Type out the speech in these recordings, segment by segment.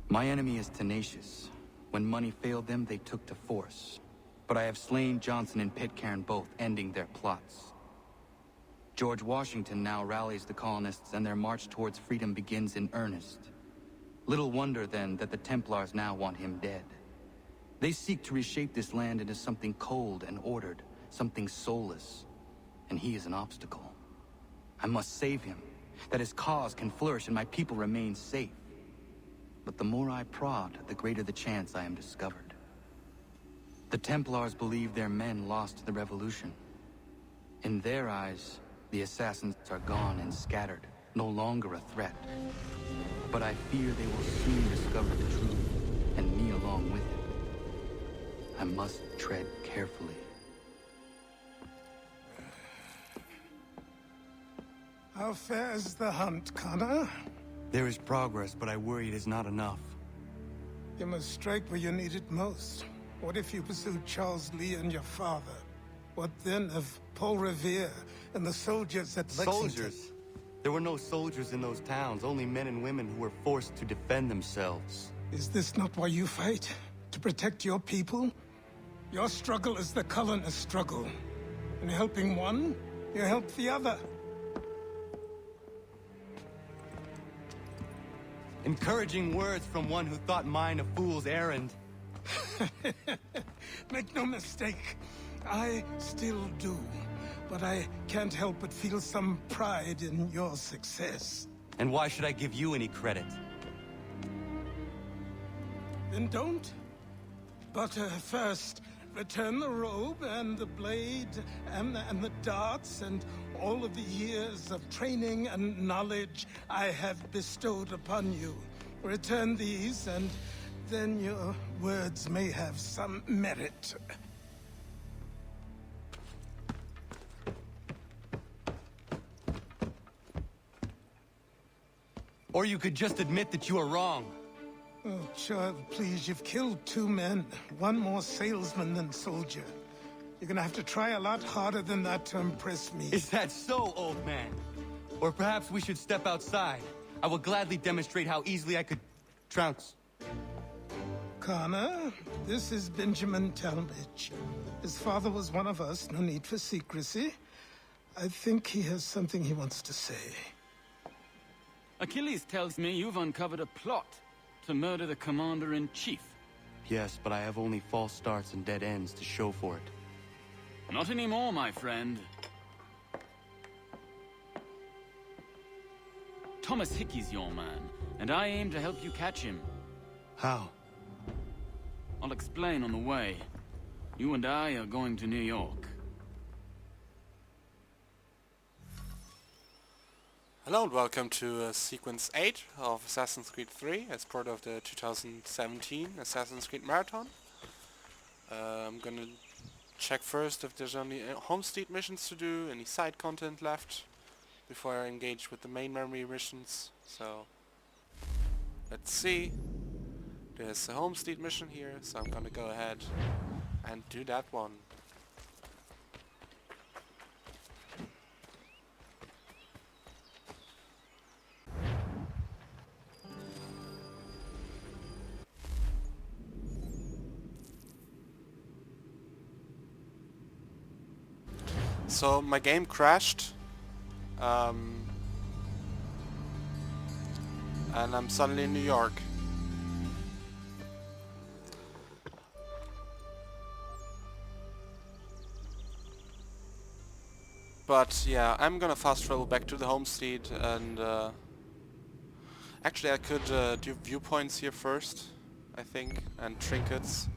My enemy is tenacious. When money failed them, they took to force. But I have slain Johnson and Pitcairn both, ending their plots. George Washington now rallies the colonists, and their march towards freedom begins in earnest. Little wonder, then, that the Templars now want him dead. They seek to reshape this land into something cold and ordered, something soulless. And he is an obstacle. I must save him, that his cause can flourish and my people remain safe. But the more I prod, the greater the chance I am discovered. The Templars believe their men lost the revolution. In their eyes, the assassins are gone and scattered, no longer a threat. But I fear they will soon discover the truth, and me along with it. I must tread carefully. How fares the hunt, Connor? There is progress, but I worry it is not enough. You must strike where you need it most. What if you pursued Charles Lee and your father? What then of Paul Revere and the soldiers at Lexington? Soldiers? There were no soldiers in those towns, only men and women who were forced to defend themselves. Is this not why you fight? To protect your people? Your struggle is the colonist struggle. In helping one, you help the other. Encouraging words from one who thought mine a fool's errand. Make no mistake, I still do. But I can't help but feel some pride in your success. And why should I give you any credit? Then don't. But first, return the robe and the blade and the darts and all of the years of training and knowledge I have bestowed upon you. Return these, and then your words may have some merit. Or you could just admit that you are wrong. Oh, child, please, you've killed 2 men. One more salesman than soldier. You're gonna have to try a lot harder than that to impress me. Is that so, old man? Or perhaps we should step outside. I will gladly demonstrate how easily I could trounce. Connor, this is Benjamin Talmadge. His father was one of us, no need for secrecy. I think he has something he wants to say. Achilles tells me you've uncovered a plot to murder the Commander-in-Chief. Yes, but I have only false starts and dead ends to show for it. Not anymore, my friend. Thomas Hickey's your man, and I aim to help you catch him. How? I'll explain on the way. You and I are going to New York. Hello and welcome to Sequence 8 of Assassin's Creed 3 as part of the 2017 Assassin's Creed Marathon. I'm gonna check first if there's any homestead missions to do, any side content left before I engage with the main memory missions. So let's see. There's a homestead mission here, so I'm gonna go ahead and do that one. So my game crashed, and I'm suddenly in New York. But yeah, I'm gonna fast travel back to the homestead, and actually I could do viewpoints here first, I think, and trinkets.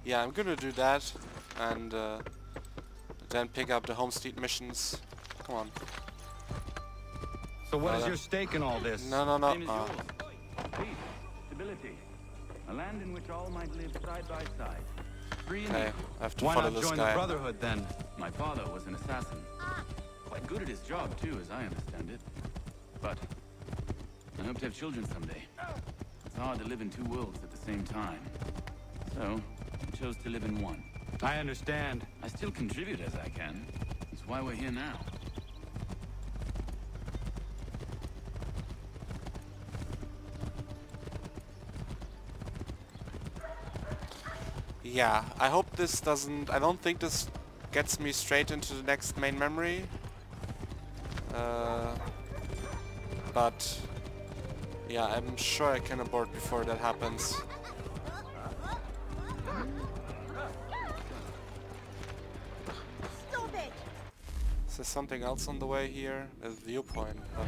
Yeah, I'm gonna do that, and then pick up the homestead missions. Come on. So what is your stake in all this? No. Same as yours. Peace, stability, a land in which all might live side by side. Free and Okay, equal. I have to Why follow not this join guy. the Brotherhood then? My father was an assassin. Quite good at his job too, as I understand it. But I hope to have children someday. It's hard to live in 2 worlds at the same time. So I chose to live in one. I understand. I still contribute as I can. That's why we're here now. Yeah, I hope this doesn't... I don't think this gets me straight into the next main memory. But... yeah, I'm sure I can abort before that happens. Stop it! Is there something else on the way here? A viewpoint, but...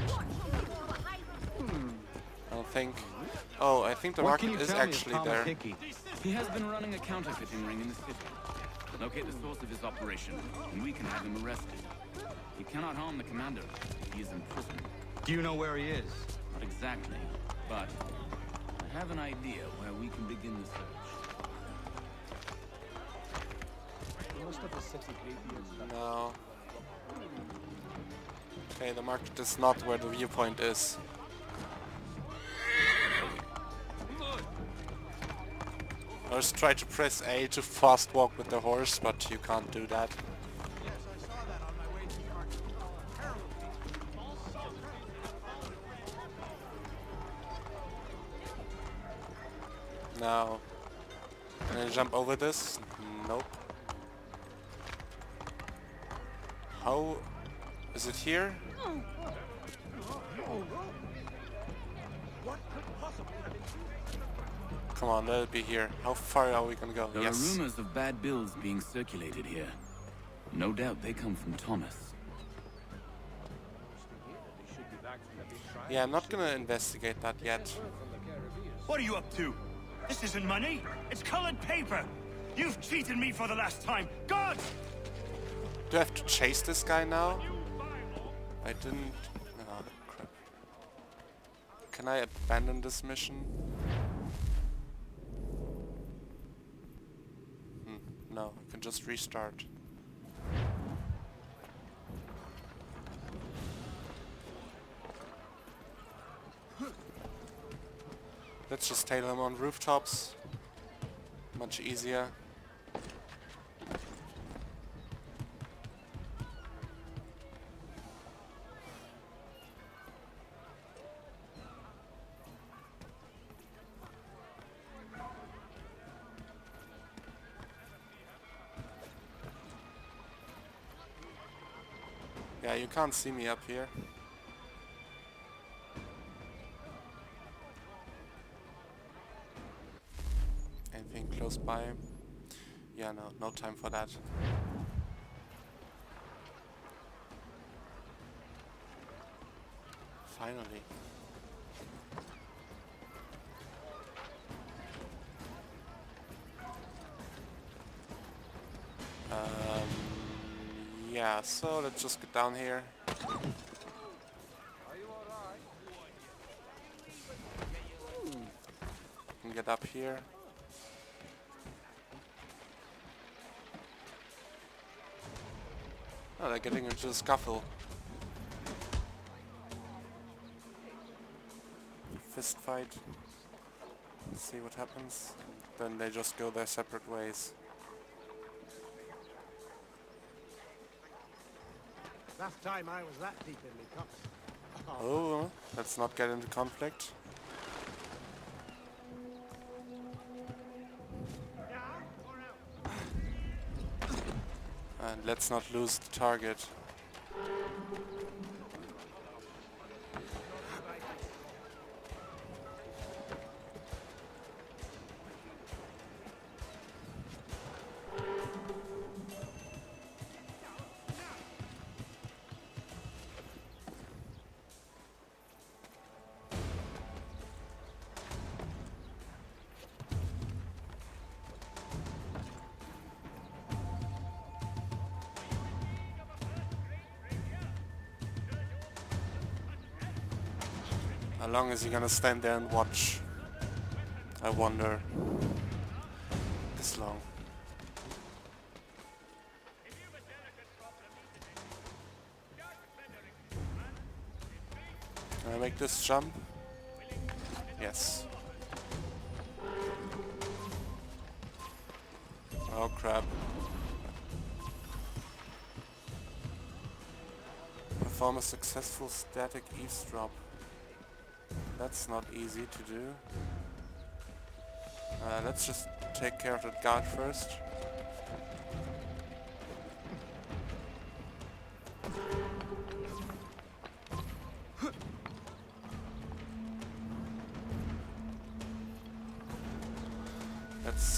I don't think... Oh, I think the What can market you is tell me of actually Thomas there. Hickey? He has been running a counterfeiting ring in the city. Locate the source of his operation, and we can have him arrested. He cannot harm the commander. He is in prison. Do you know where he is? Not exactly, but I have an idea where we can begin the search. No. Okay, the market is not where the viewpoint is. I just try to press A to fast walk with the horse, but you can't do that. Now, can I jump over this? Nope. How is it here? Come on, let it be here. How far are we gonna go? There Yes. are rumors of bad bills being circulated here. No doubt they come from Thomas. Yeah, I'm not gonna investigate that yet. What are you up to? This isn't money. It's colored paper. You've cheated me for the last time. God! Do I have to chase this guy now? I didn't... Oh, crap. Can I abandon this mission? No, I can just restart. Let's just tail him on rooftops. Much easier. Yeah, you can't see me up here. Anything close by? Yeah, no time for that. Finally. Yeah, so let's just get down here. And get up here. Oh, they're getting into a scuffle. Fist fight. Let's see what happens. Then they just go their separate ways. Last time I was that deep in the cups. Oh, let's not get into conflict. And let's not lose the target. How long is he gonna stand there and watch? I wonder. This long. Can I make this jump? Yes. Oh crap. Perform a successful static eavesdrop. That's not easy to do. Let's just take care of that guard first.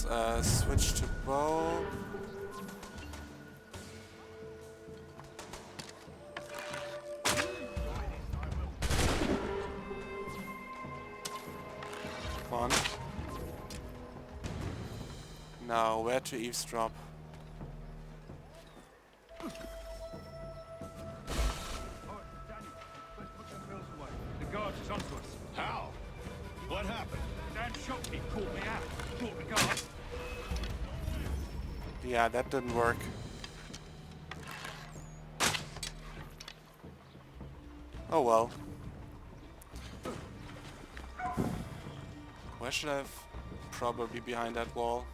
Let's switch to bow. Come on. Now, where to eavesdrop? The guard is onto us. How? What happened? Dan Shopkeep caught me out. Caught the guard. Yeah, that didn't work. Oh well. Where should I have? Probably behind that wall.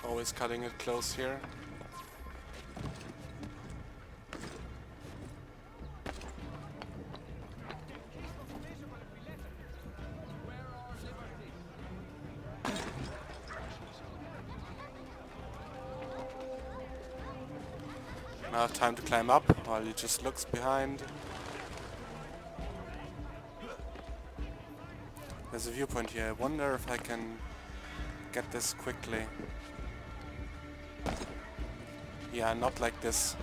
Always cutting it close here. Now I have time to climb up while he just looks behind. There's a viewpoint here. I wonder if I can get this quickly. Yeah, not like this.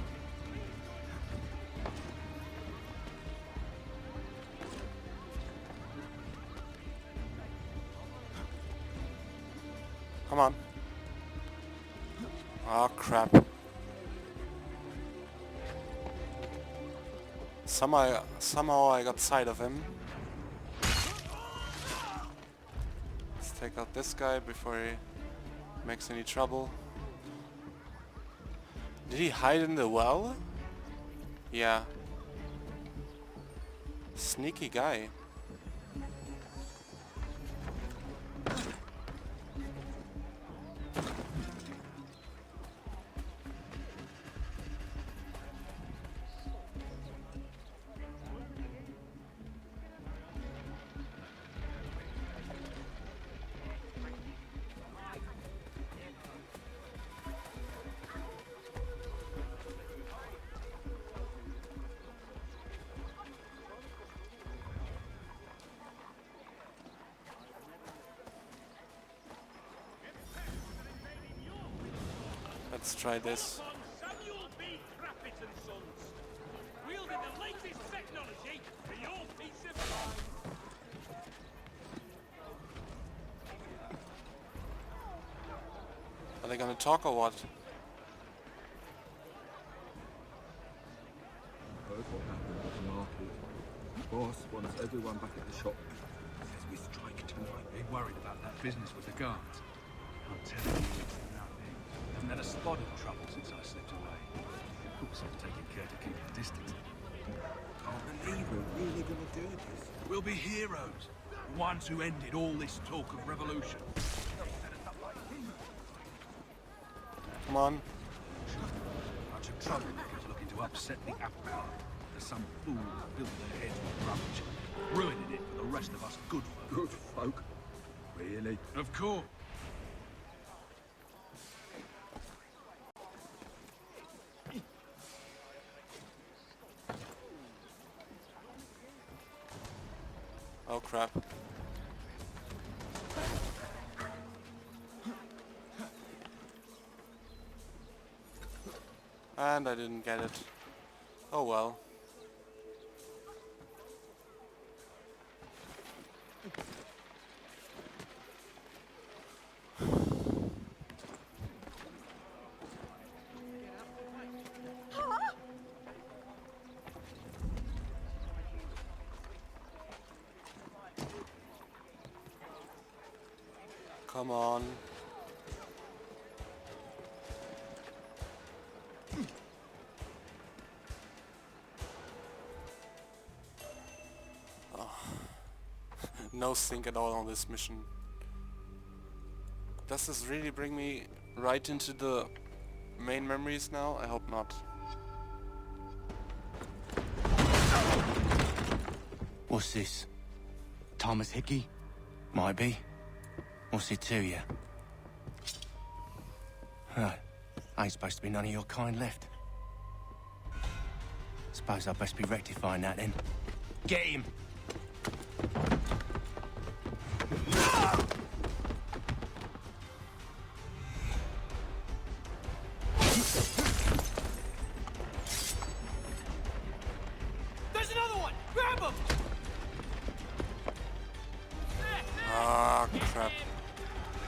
Come on. Oh crap. Somehow I got sight of him. Let's take out this guy before he makes any trouble. Did he hide in the well? Yeah. Sneaky guy. Let's try this. Samuel B. Crappit and Sons. Wielding the latest technology for your peace of mind. Are they gonna talk or what? Heard what happened at the market. Boss wants everyone back at the shop. Says we strike tonight. Been worried about that business with the guards. I'm telling you, it's nothing. Haven't had a spot of trouble since I slipped away. Of course, I've taken care to keep the distance. Can't believe we're really gonna do this. We'll be heroes. The ones who ended all this talk of revolution. Come on. Bunch of troublemakers looking to upset the apple cart. There's some fool who filled their heads with rubbish, ruining it for the rest of us good folk. Good folk. Really? Of course. Oh crap. And I didn't get it. Oh well. Come on. Oh. No sync at all on this mission. Does this really bring me right into the main memories now? I hope not. What's this? Thomas Hickey? Might be. What's it to you? Ain't supposed to be none of your kind left. Suppose I'd best be rectifying that then. Get him! There's another one! Grab him! Ah, crap.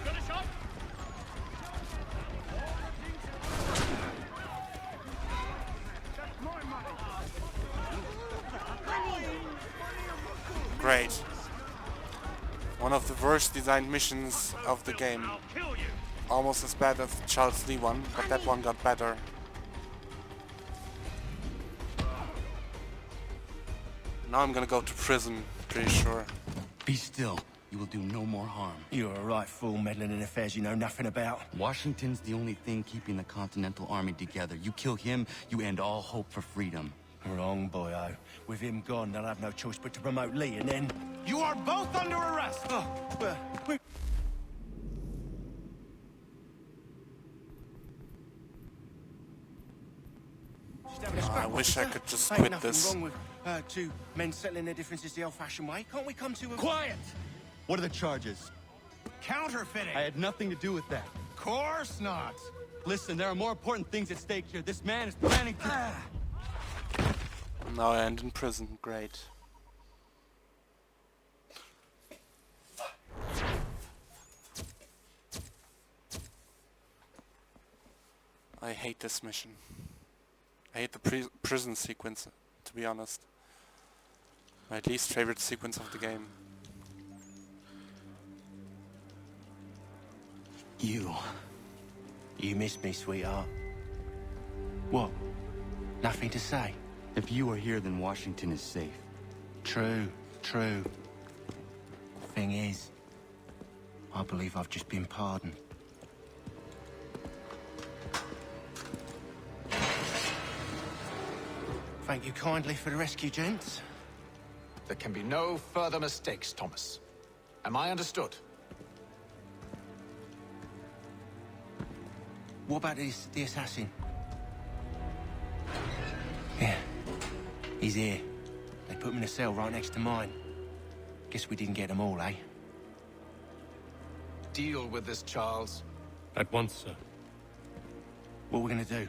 Got a shot? Great. One of the worst designed missions of the game. I'll kill you! Almost as bad as the Charles Lee one, but that one got better. Now I'm gonna go to prison, pretty sure. Be still. You will do no more harm. You're a right fool meddling in affairs you know nothing about. Washington's the only thing keeping the Continental Army together. You kill him, you end all hope for freedom. Wrong, boyo. With him gone, they'll have no choice but to promote Lee, and then... You are both under arrest! I wish I could just Ain't quit nothing this. wrong with two men settling their differences the old-fashioned way. Can't we come to a... Quiet! What are the charges? Counterfeiting! I had nothing to do with that. Course not! Listen, there are more important things at stake here. This man is planning to... Now I end in prison. Great. I hate this mission. I hate the prison sequence, to be honest. My least favorite sequence of the game. You missed me, sweetheart. What? Nothing to say? If you are here, then Washington is safe. True. Thing is, I believe I've just been pardoned. Thank you kindly for the rescue, gents. There can be no further mistakes, Thomas. Am I understood? What about the assassin? Yeah, he's here. They put him in a cell right next to mine. Guess we didn't get them all, eh? Deal with this, Charles. At once, sir. What are we gonna do?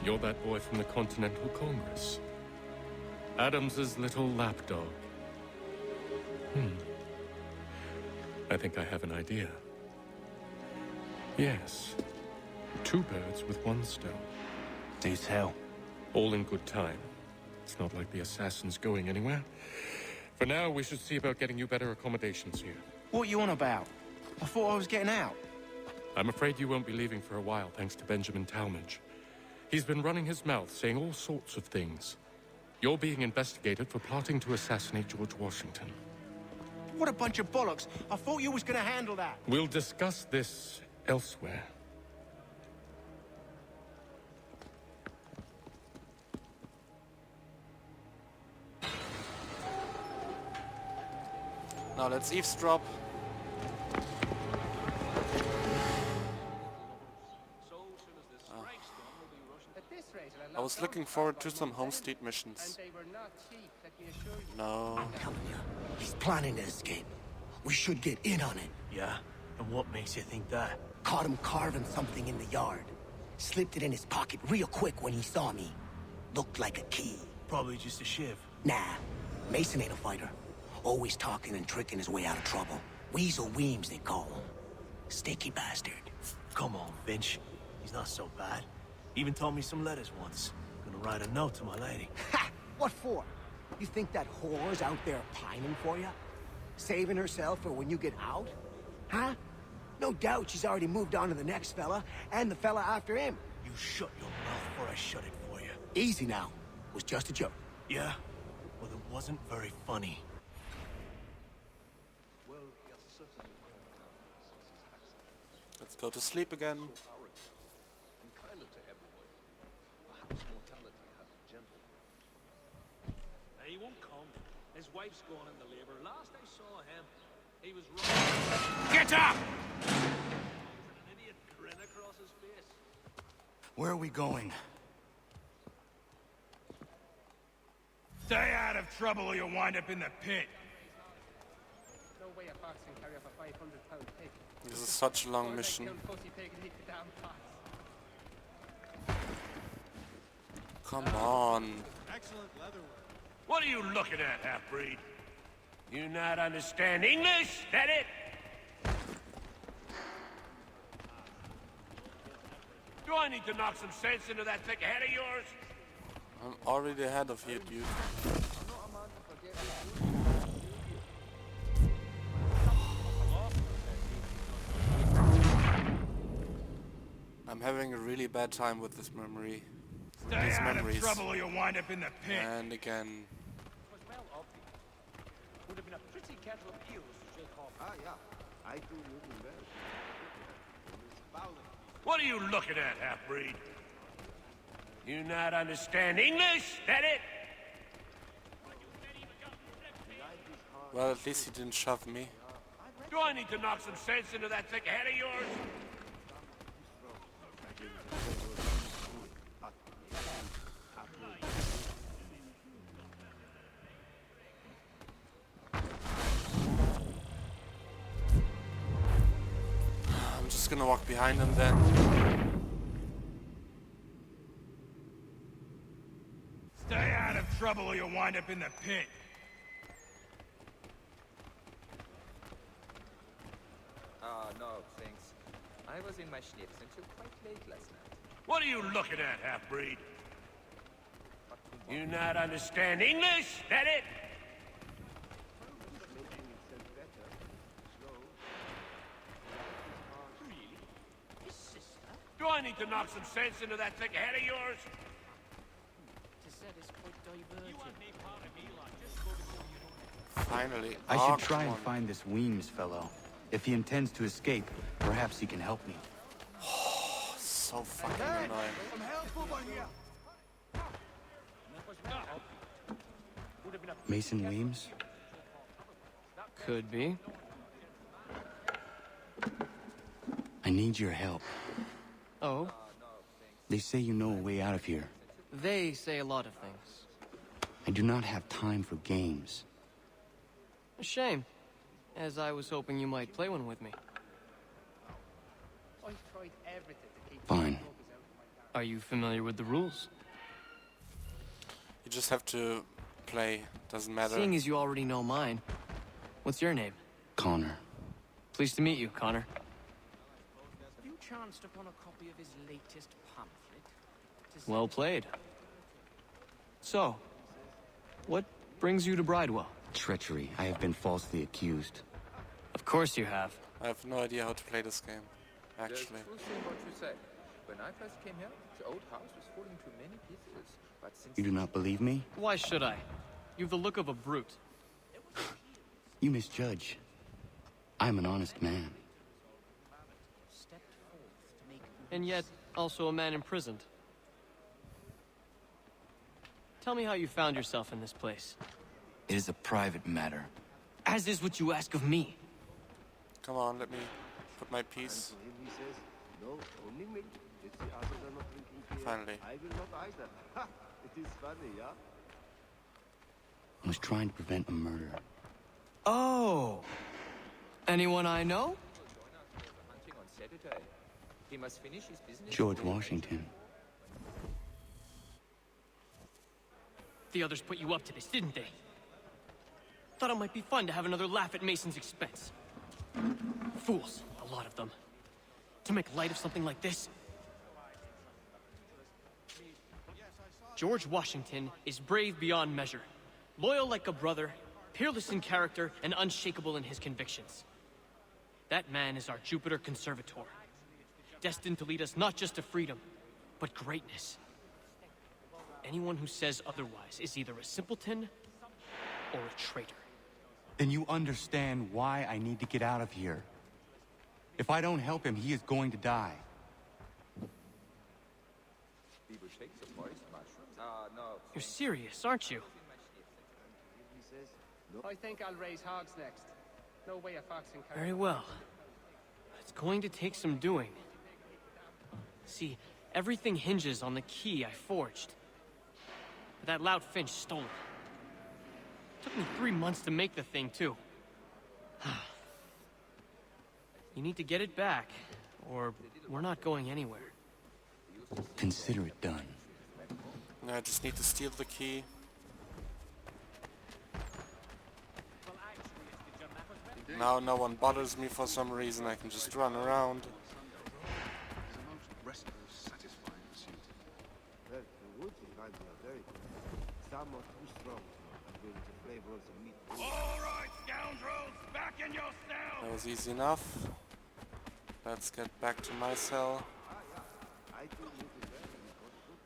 You're that boy from the Continental Congress. Adams's little lapdog. I think I have an idea. Yes. Two birds with one stone. Do tell. All in good time. It's not like the assassin's going anywhere. For now, we should see about getting you better accommodations here. What you on about? I thought I was getting out. I'm afraid you won't be leaving for a while, thanks to Benjamin Talmadge. He's been running his mouth, saying all sorts of things. You're being investigated for plotting to assassinate George Washington. What a bunch of bollocks. I thought you was gonna handle that. We'll discuss this elsewhere. Now let's eavesdrop. I was looking forward to some Homestead missions. No. He's planning to escape. We should get in on it. Yeah? And what makes you think that? Caught him carving something in the yard. Slipped it in his pocket real quick when he saw me. Looked like a key. Probably just a shiv. Nah, Mason ain't a fighter. Always talking and tricking his way out of trouble. Weasel Weems, they call him. Sticky bastard. Come on, Finch. He's not so bad. Even taught me some letters once. Gonna write a note to my lady. Ha! What for? You think that whore's out there pining for you? Saving herself for when you get out? Huh? No doubt she's already moved on to the next fella, and the fella after him. You shut your mouth before I shut it for you. Easy now. Was just a joke. Yeah? Well, it wasn't very funny. Let's go to sleep again. And kinder to everyone. Perhaps mortality His wife's gone into labor. Last I saw him, he was running. Get up! An idiot grin across his face. Where are we going? Stay out of trouble or you'll wind up in the pit. No way a fox can carry up a 500-pound pig. This is such a long mission. Come on. What are you looking at, half-breed? You not understand English? That it? Do I need to knock some sense into that thick head of yours? I'm already ahead of you, dude. I'm having a really bad time with this memory. Stay These out memories. of trouble or you'll wind up in the pit. And again. Was well obvious. Would have been a pretty kettle of eels to shake off. Ah, yeah. I do really well. What are you looking at, half-breed? You not understand English? That it? Well, at least he didn't shove me. Do I need to knock some sense into that thick head of yours? I'm just gonna walk behind him then. Stay out of trouble or you'll wind up in the pit. No, thanks. I was in my schnips until quite late last night. What are you looking at, half-breed? You not understand English? That it? Do I need to knock some sense into that thick head of yours? Finally. I Oh, should try come and on. find this Weems fellow. If he intends to escape, perhaps he can help me. So fucking annoying. Mason Weems? Could be. I need your help. Oh? They say you know a way out of here. They say a lot of things. I do not have time for games. A shame, as I was hoping you might play one with me. I've tried everything to keep Fine. Are you familiar with the rules? You just have to play. Doesn't matter. Seeing as you already know mine, what's your name? Connor. Pleased to meet you, Connor. Have you chanced upon a copy of his latest pamphlet? Well played. So, what brings you to Bridewell? Treachery. I have been falsely accused. Of course you have. I have no idea how to play this game, actually. There's truth in what you say. When I first came here, the old house was falling to many pieces. But since You do not believe me? Why should I? You've the look of a brute. You misjudge. I'm an honest man. stepped forth to make And yet, also a man imprisoned. Tell me how you found yourself in this place. It is a private matter. As is what you ask of me. Come on, let me put my piece. He says, no, only milk. If the others are not drinking beer, Finally. I will not either. Ha! It is funny, yeah? I was trying to prevent a murder. Oh! Anyone I know? hunting on Saturday. He must finish his business. George Washington. The others put you up to this, didn't they? Thought it might be fun to have another laugh at Mason's expense. Fools, a lot of them. To make light of something like this. George Washington is brave beyond measure, loyal like a brother, peerless in character, and unshakable in his convictions. That man is our Jupiter Conservator, destined to lead us not just to freedom, but greatness. Anyone who says otherwise is either a simpleton or a traitor. Then you understand why I need to get out of here. If I don't help him, he is going to die. We will take the forest mushrooms. No. You're serious, aren't you? says. I think I'll raise hogs next. No way a fox can carry. Very well. It's going to take some doing. See, everything hinges on the key I forged. But that loud Finch stole it. Took me 3 months to make the thing, too. You need to get it back, or we're not going anywhere. Consider it done. I just need to steal the key. Now no one bothers me for some reason. I can just run around. Well, the woods behind me are very good. Some are too strong to bring the flavor of the meat. All right, scoundrels, back in your cell. That was easy enough. Let's get back to my cell.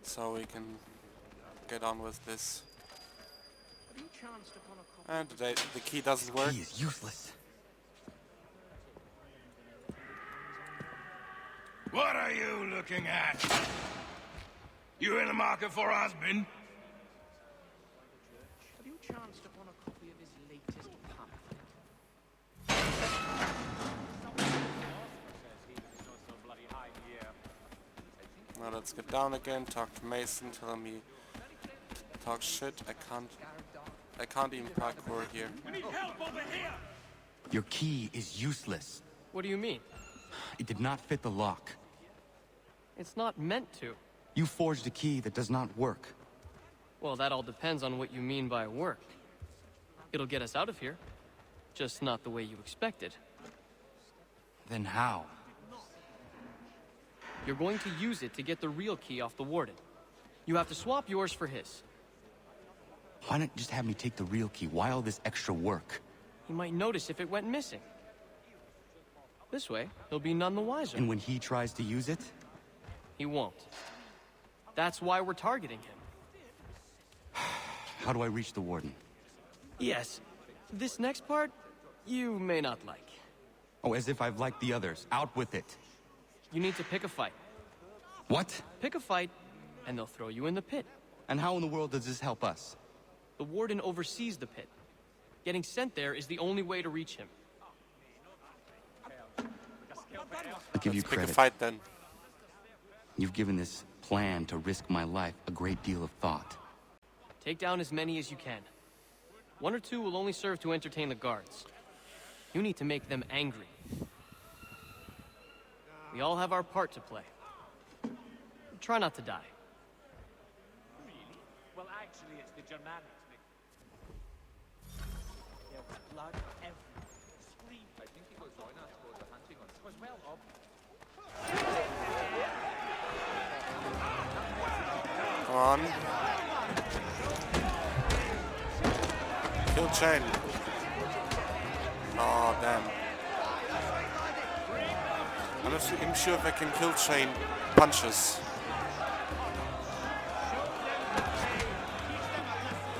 So we can get on with this. And the key doesn't work. Key is useless. What are you looking at? You in the market for a husband? Have you chanced upon a copy of his latest pamphlet? Now let's get down again, talk to Mason, tell him he talk shit. I can't even parkour here. We need help over here! Your key is useless. What do you mean? It did not fit the lock. It's not meant to. You forged a key that does not work. Well, that all depends on what you mean by work. It'll get us out of here. Just not the way you expected. Then how? You're going to use it to get the real key off the Warden. You have to swap yours for his. Why not just have me take the real key? Why all this extra work? He might notice if it went missing. This way, he'll be none the wiser. And when he tries to use it? He won't. That's why we're targeting him. How do I reach the Warden? Yes. This next part, you may not like. Oh, as if I've liked the others. Out with it. You need to pick a fight. What? Pick a fight, and they'll throw you in the pit. And how in the world does this help us? The Warden oversees the pit. Getting sent there is the only way to reach him. I'll give you Let's pick credit. a fight then. You've given this plan to risk my life a great deal of thought. Take down as many as you can. 1 or 2 will only serve to entertain the guards. You need to make them angry. We all have our part to play. Try not to die. Well, actually, it's the Germanics. There was blood everywhere. Scream. I think he will join us for the hunting on. Was well, Ob. Come on. Kill chain. Oh, damn. I'm not even sure if I can kill chain punches.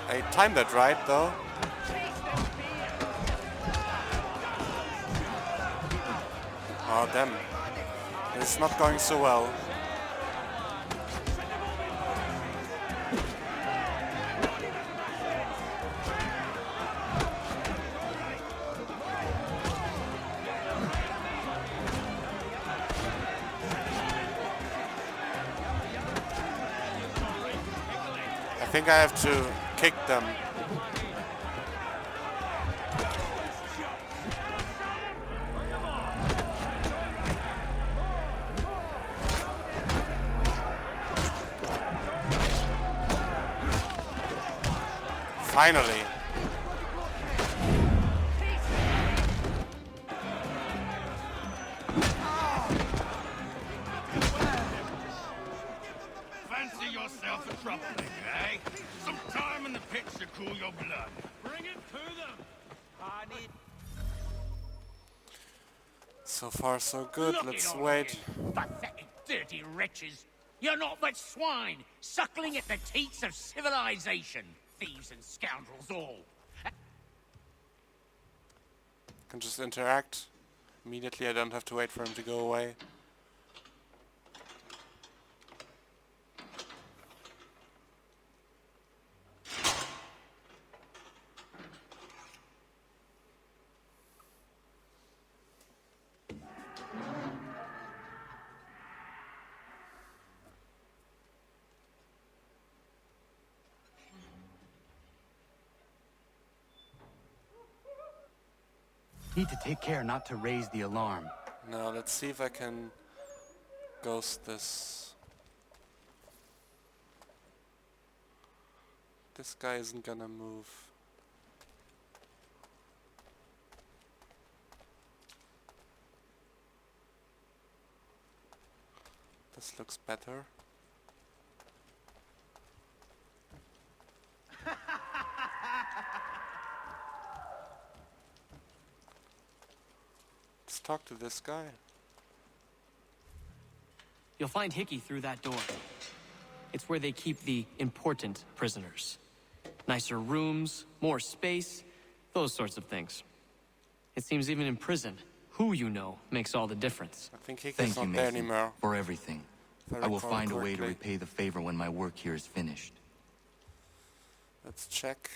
I timed that right, though. Oh, damn. It's not going so well. I think I have to kick them. Finally. Fancy yourself a troublemaker, eh? Some time in the pits to cool your blood. Bring it to them! So far, so good. Let's wait. Pathetic, dirty wretches. You're not but swine, suckling at the teats of civilization. Thieves and scoundrels all. Can just interact immediately. I don't have to wait for him to go away. Need to take care not to raise the alarm. Now let's see if I can ghost this. This guy isn't gonna move. This looks better. Let's talk to this guy. You'll find Hickey through that door. It's where they keep the important prisoners. Nicer rooms, more space, those sorts of things. It seems even in prison, who you know makes all the difference. I think Hickey's Thank you, not there Mason, anymore. for everything. If I will recall find a way to correctly. repay the favor when my work here is finished. Let's check.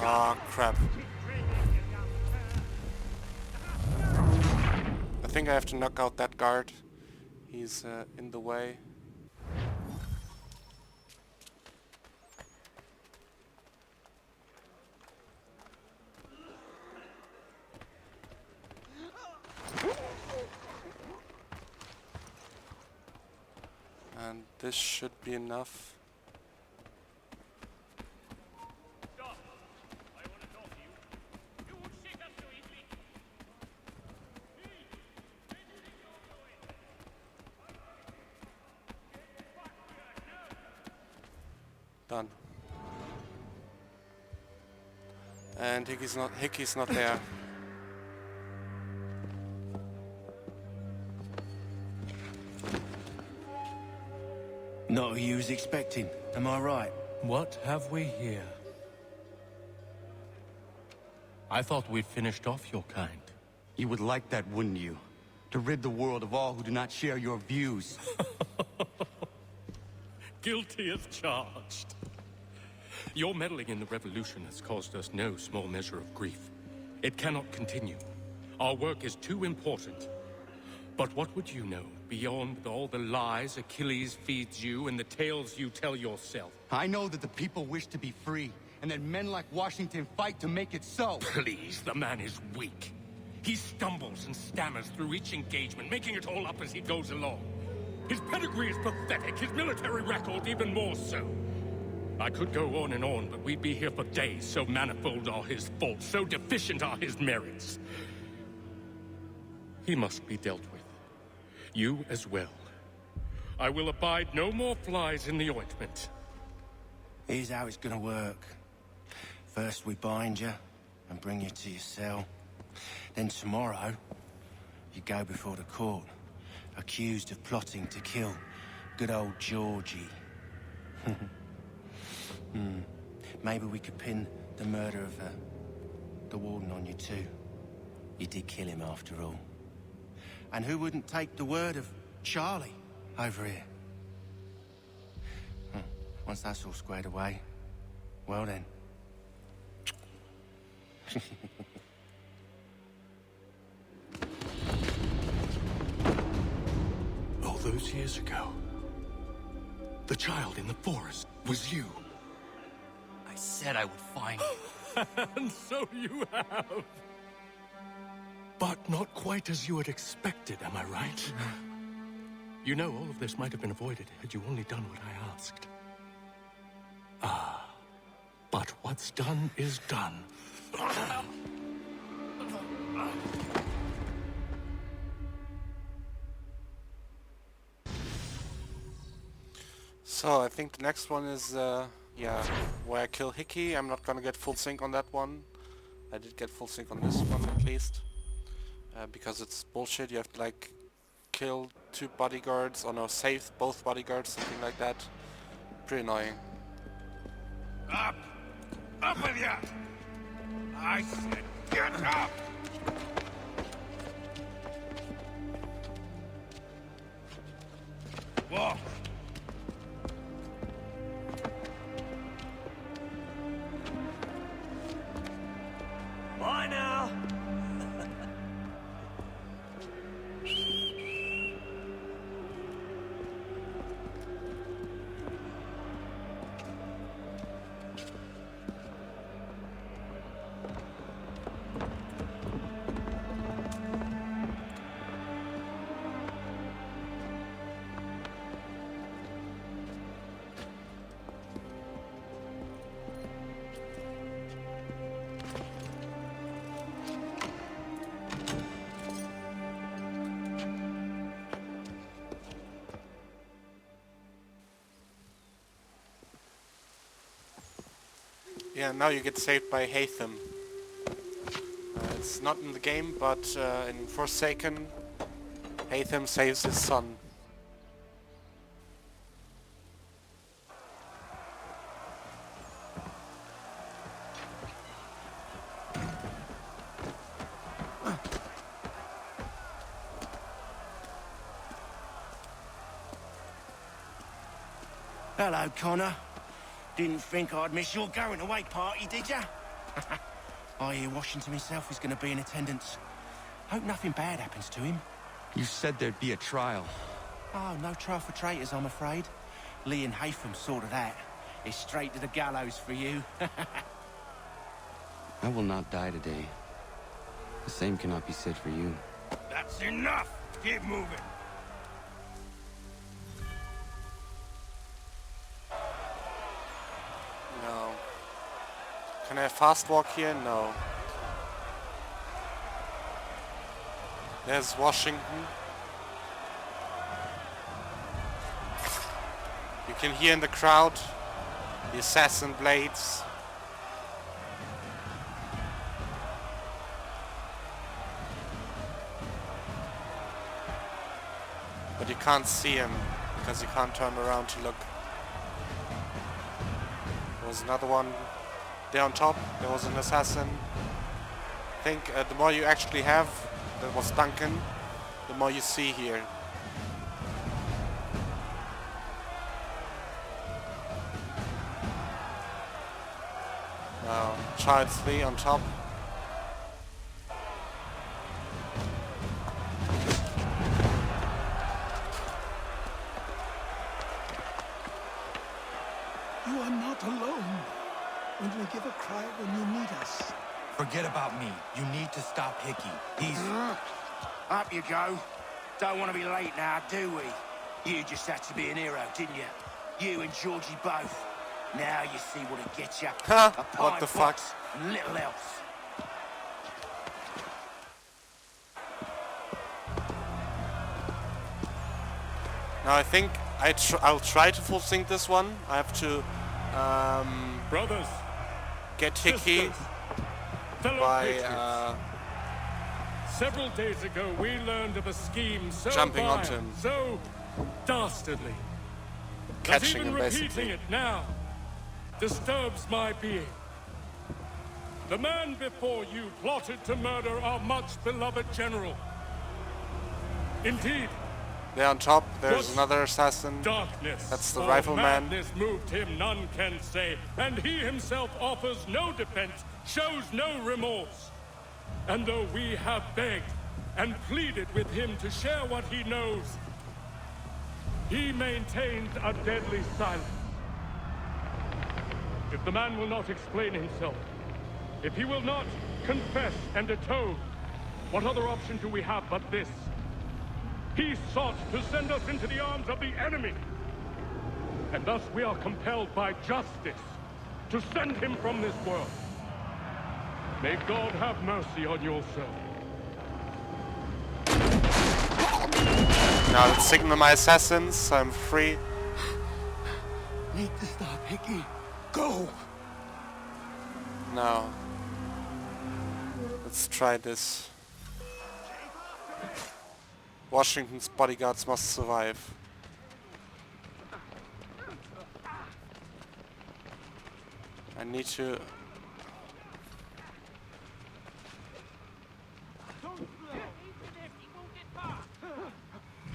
Ah, crap. I think I have to knock out that guard. He's in the way. And this should be enough. Done. And Hickey's not there. Not who you was expecting, am I right? What have we here? I thought we'd finished off your kind. You would like that, wouldn't you? To rid the world of all who do not share your views. Guilty as charged. Your meddling in the revolution has caused us no small measure of grief. It cannot continue. Our work is too important. But what would you know beyond all the lies Achilles feeds you and the tales you tell yourself? I know that the people wish to be free, and that men like Washington fight to make it so. Please, the man is weak. He stumbles and stammers through each engagement, making it all up as he goes along. His pedigree is pathetic, his military record even more so. I could go on and on, but we'd be here for days, so manifold are his faults, so deficient are his merits. He must be dealt with. You as well. I will abide no more flies in the ointment. Here's how it's gonna work. First we bind you and bring you to your cell. Then tomorrow, you go before the court, accused of plotting to kill good old Georgie. Maybe we could pin the murder of the warden on you too. You did kill him after all. And who wouldn't take the word of Charlie over here? Once that's all squared away, well then. All those years ago, the child in the forest was you. I said I would find you. And so you have. But not quite as you had expected, am I right? You know, all of this might have been avoided had you only done what I asked. Ah, but what's done is done. So I think the next one is yeah, where I kill Hickey. I'm not gonna get full sync on that one. I did get full sync on this one at least. Because it's bullshit. You have to like kill 2 bodyguards or no, save both bodyguards, something like that. Pretty annoying. Up! Up with ya! I said get up! Yeah, now you get saved by Hatham. It's not in the game, but in Forsaken, Hatham saves his son. Hello, Connor. Didn't think I'd miss your going away party, did ya? I hear Washington himself is going to be in attendance. Hope nothing bad happens to him. You said there'd be a trial. Oh, no trial for traitors, I'm afraid. Lee and Hatham saw to that. It's straight to the gallows for you. I will not die today. The same cannot be said for you. That's enough! Keep moving! No. Can I fast walk here? No. There's Washington. You can hear in the crowd the assassin blades. But you can't see him because you can't turn around to look. There was another one there on top. There was an assassin. I think the more you actually have, that was Duncan, the more you see here. Now, Charles Lee on top. You are not alone. Only give a cry when you need us. Forget about me. You need to stop Hickey. He's... Up you go. Don't want to be late now, do we? You just had to be an hero, didn't you? You and Georgie both. Now you see what it gets you. What the fuck? And little else. Now I think I'll try to full sync this one. I have to brothers, get Hickey by several days ago we learned of a scheme so jumping vile, onto him, so dastardly. catching that even him repeating basically. it now disturbs my being. The man before you plotted to murder our much beloved general. Indeed, There on top, there's what another assassin. darkness That's the or rifleman. madness moved him, none can say, and he himself offers no defense, shows no remorse. And though we have begged and pleaded with him to share what he knows, he maintains a deadly silence. If the man will not explain himself, if he will not confess and atone, what other option do we have but this? He sought to send us into the arms of the enemy. And thus we are compelled by justice to send him from this world. May God have mercy on your soul. Now let's signal my assassins, so I'm free. Need to stop Hickey. Go! Now, let's try this. Washington's bodyguards must survive. I need to...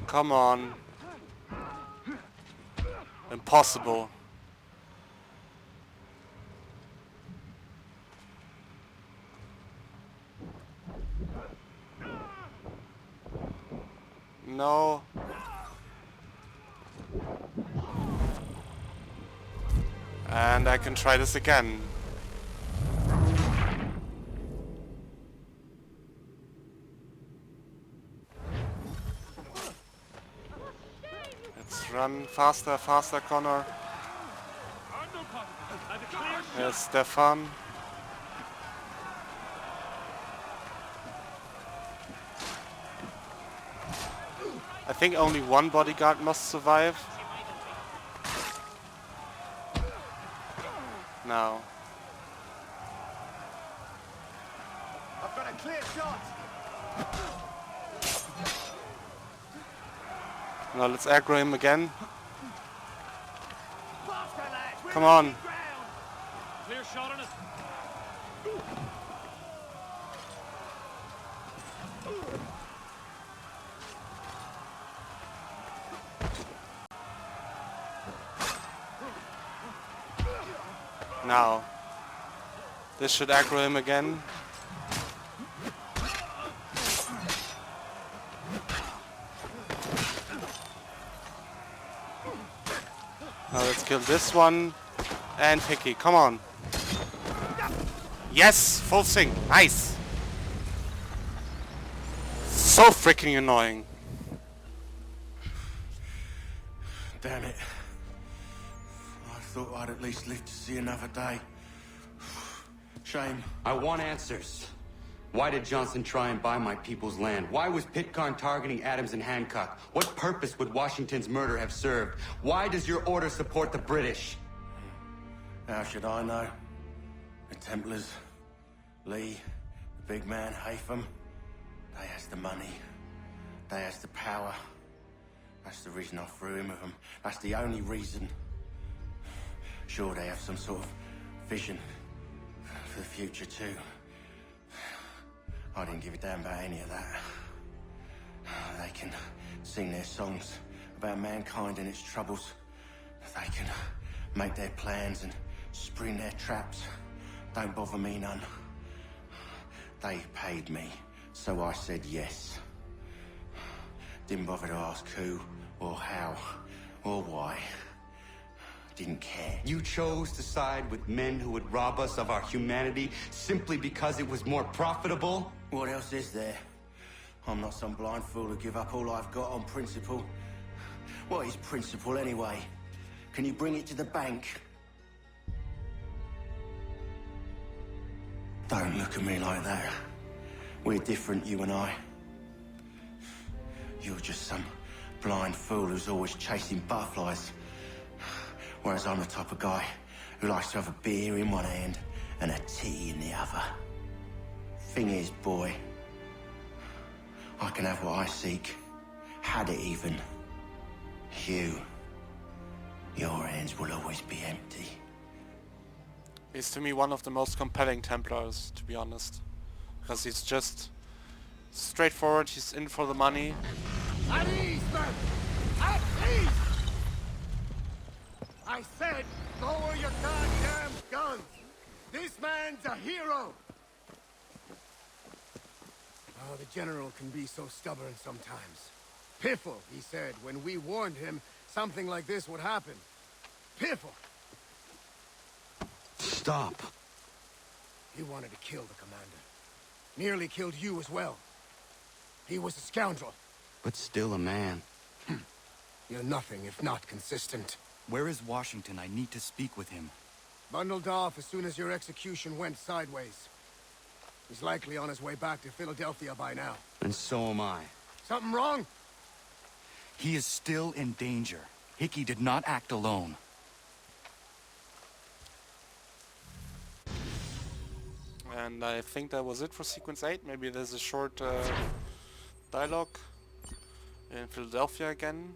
Come on. Impossible. No. And I can try this again. Let's run faster, faster, Connor. There's Stefan. I think only one bodyguard must survive. Now. I've got a clear shot. Now let's aggro him again. Come on. Clear shot on us. Now. This should aggro him again. Now let's kill this one. And Hickey, come on. Yes! Full sync. Nice! So freaking annoying. Damn it. I thought I'd at least live to see another day. Shame. I want answers. Why did Johnson try and buy my people's land? Why was Pitcairn targeting Adams and Hancock? What purpose would Washington's murder have served? Why does your order support the British? How should I know? The Templars, Lee, the big man, Haytham, they has the money. They has the power. That's the reason I threw him with them. That's the only reason. Sure, they have some sort of vision for the future too. I didn't give a damn about any of that. They can sing their songs about mankind and its troubles. They can make their plans and spring their traps. Don't bother me none. They paid me, so I said yes. Didn't bother to ask who, or how, or why. Didn't care. You chose to side with men who would rob us of our humanity simply because it was more profitable? What else is there? I'm not some blind fool who give up all I've got on principle. What is principle anyway? Can you bring it to the bank? Don't look at me like that. We're different, you and I. You're just some blind fool who's always chasing butterflies. Whereas I'm the type of guy who likes to have a beer in one hand and a tea in the other. Thing is, boy, I can have what I seek. Had it even. Your hands will always be empty. He's to me one of the most compelling Templars, to be honest. Because he's just straightforward, he's in for the money. At ease, man! At ease! I said, lower your goddamn guns! This man's a hero! Oh, the General can be so stubborn sometimes. Piffle, he said, when we warned him something like this would happen. Piffle! Stop. He wanted to kill the commander. Nearly killed you as well. He was a scoundrel. But still a man. You're nothing if not consistent. Where is Washington? I need to speak with him. Bundled off as soon as your execution went sideways. He's likely on his way back to Philadelphia by now. And so am I. Something wrong? He is still in danger. Hickey did not act alone. And I think that was it for Sequence 8. Maybe there's a short dialogue in Philadelphia again.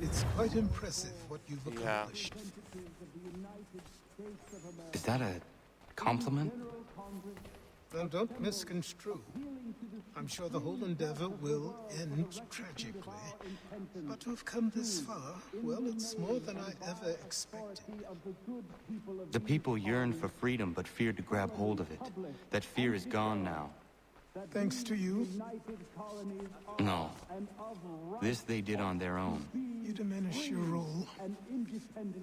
It's quite impressive what you've accomplished. Is that a compliment? Now, don't misconstrue. I'm sure the whole endeavor will end tragically. But to have come this far, well, it's more than I ever expected. The people yearned for freedom but feared to grab hold of it. That fear is gone now. Thanks to you? No. This they did on their own. You diminish your role.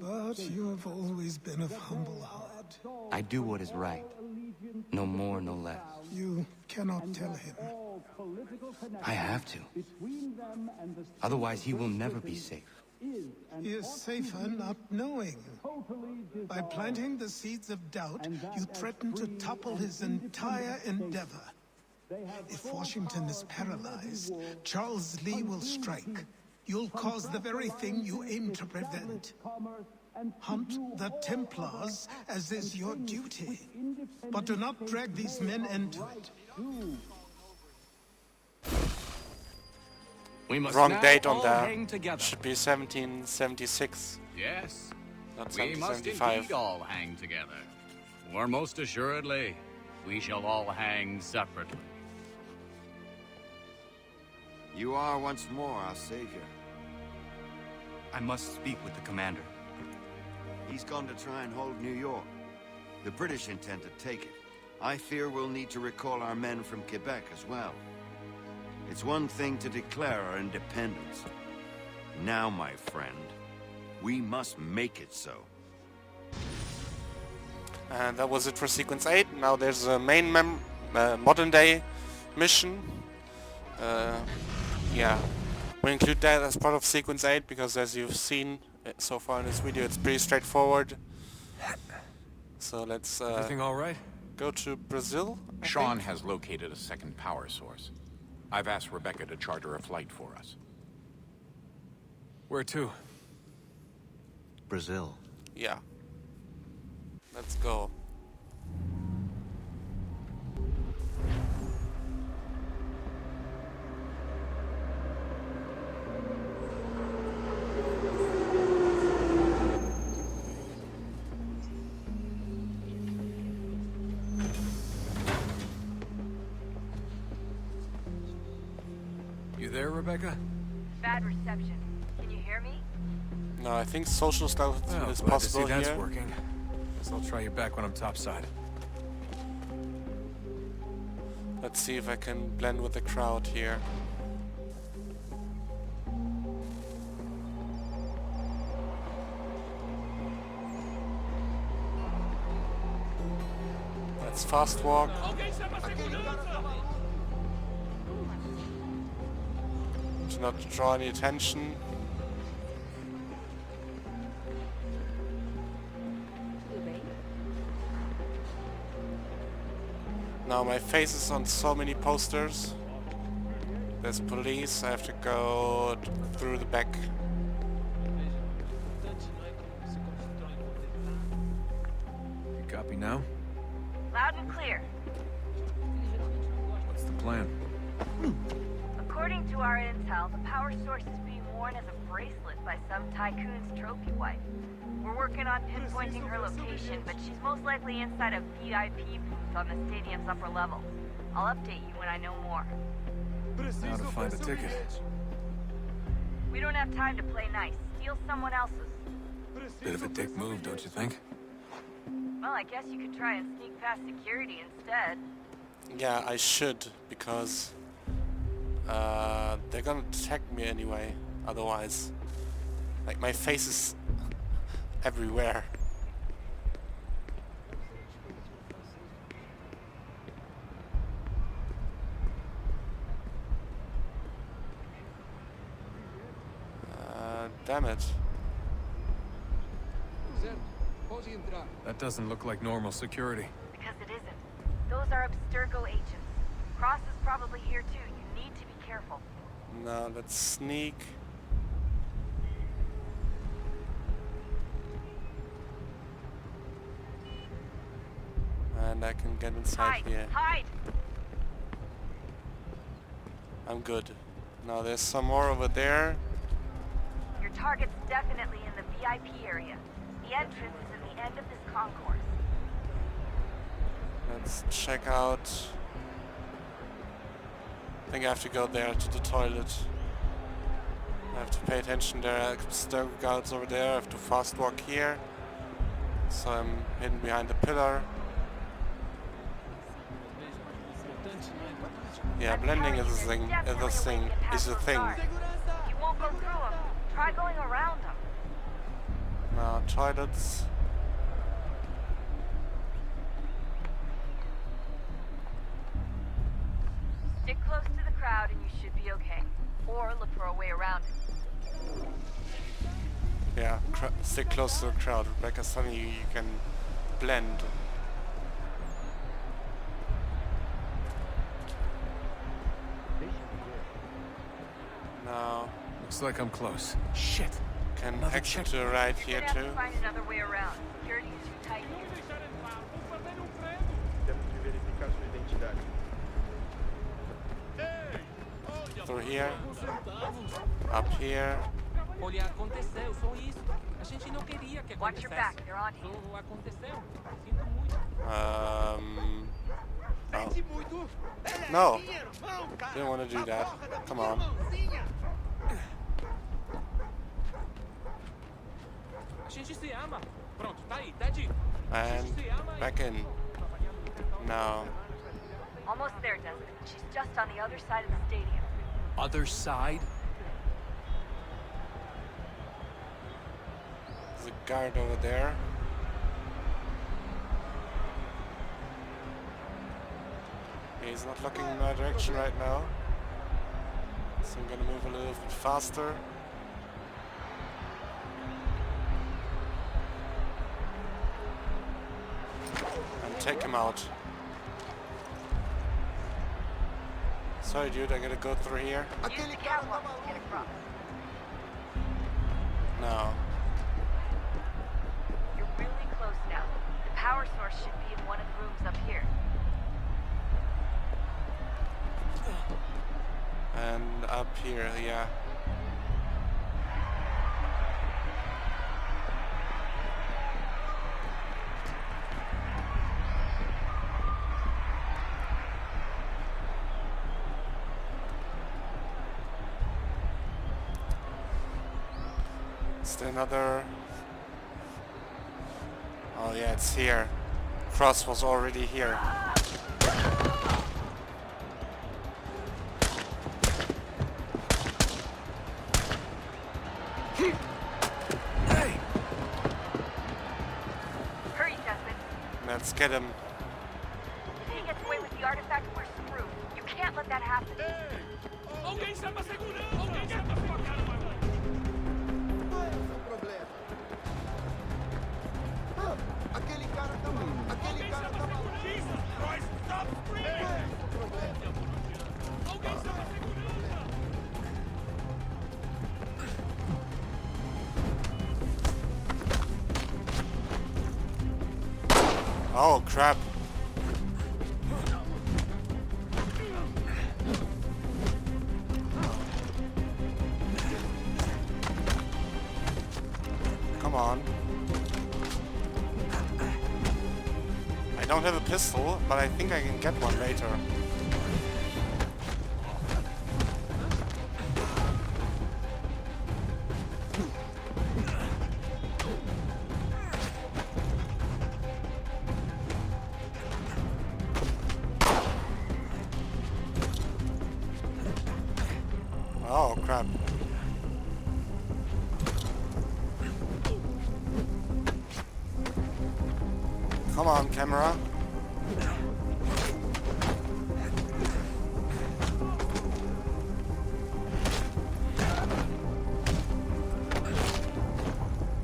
But you have always been of humble heart. I do what is right. No more, no less. You cannot tell him. I have to. Otherwise, he will never be safe. He is safer not knowing. By planting the seeds of doubt, you threaten to topple his entire endeavor. If Washington is paralyzed, Charles Lee will strike. you'll cause the very thing you aim to prevent. Hunt the Templars, as is your duty. But do not drag these men into it. We must Wrong now date on all that. hang together. Should be 1776. Yes, Not we must 1775. indeed all hang together. Or most assuredly, we shall all hang separately. You are once more our savior. I must speak with the commander. He's gone to try and hold New York. The British intend to take it. I fear we'll need to recall our men from Quebec as well. It's one thing to declare our independence. Now, my friend, we must make it so. And that was it for Sequence 8. Now there's a main modern day mission. Yeah, we include that as part of Sequence 8 because, as you've seen so far in this video, it's pretty straightforward. So let's Everything all right? Go to Brazil. I Sean think. has located a second power source. I've asked Rebecca to charter a flight for us. Where to? Brazil. Yeah. Let's go. You there, Rebecca? Bad reception. Can you hear me? No, I think social stuff Well, is glad possible to see that's here. working. Guess I'll try you back when I'm topside. Let's see if I can blend with the crowd here. Let's fast walk. To not draw any attention. Now my face is on so many posters. There's police, I have to go through the back. You copy now? Loud and clear. What's the plan? According to our intel, the power source is being worn as a bracelet by some tycoon's trophy wife. We're working on pinpointing her location, but she's most likely inside a VIP booth on the stadium's upper level. I'll update you when I know more. How to find a ticket. We don't have time to play nice. Steal someone else's. Bit of a dick move, don't you think? Well, I guess you could try and sneak past security instead. Yeah, I should, because they're gonna detect me anyway, otherwise. Like, my face is everywhere. Damn it. That doesn't look like normal security. Because it isn't. Those are Abstergo agents. Cross is probably here too. You need to be careful. Now let's sneak. And I can get inside here. Hide! I'm good. Now there's some more over there. Your target's definitely in the VIP area. The entrance is at the end of this concourse. Let's check out. I think I have to go there to the toilet. I have to pay attention. There are Abstergo guards over there. I have to fast walk here. So I'm hidden behind the pillar. Yeah, blending is a thing. Is a thing. You won't go through them. Try going around them. Now toilets. Stick close to the crowd and you should be okay. Or look for a way around it. Yeah, stick close to the crowd. Rebecca's telling you you can blend. Now, Looks like I'm close. Shit. Can exit to the right here You're gonna have too. to find another way around. Security is too tight here. Temos que verificar sua identidade. Through here. Up here. Olha, aconteceu, só isso. A gente não queria que Watch your back, they're on you. Só aconteceu. Sinto muito. Oh. No. Didn't want to do that. Come on. A gente se ama. Pronto, tá aí, tá dito. And back in. No. Almost there, Desmond. She's just on the other side of the stadium. Other side? There's a guard over there. He's not looking in my direction right now. So I'm gonna move a little bit faster. And take him out. Sorry dude, I gotta go through here. Use the catwalk to get across. No. You're really close now. The power source should be in one of the rooms up here. And up here, yeah. Is there another? Oh yeah, it's here. Cross was already here. Hurry, Desmond. Let's get him. If he gets away with the artifact, we're screwed. You can't let that happen. Alguém chama a segurança! Alguém chama a sua cara, vai. Aquele cara tá maluco. Aquele cara tá maluco. Jesus Christ, stop screaming! Alguém chama a segurança! Oh crap. Come on. I don't have a pistol, but I think I can get one later. Oh crap. Come on, camera.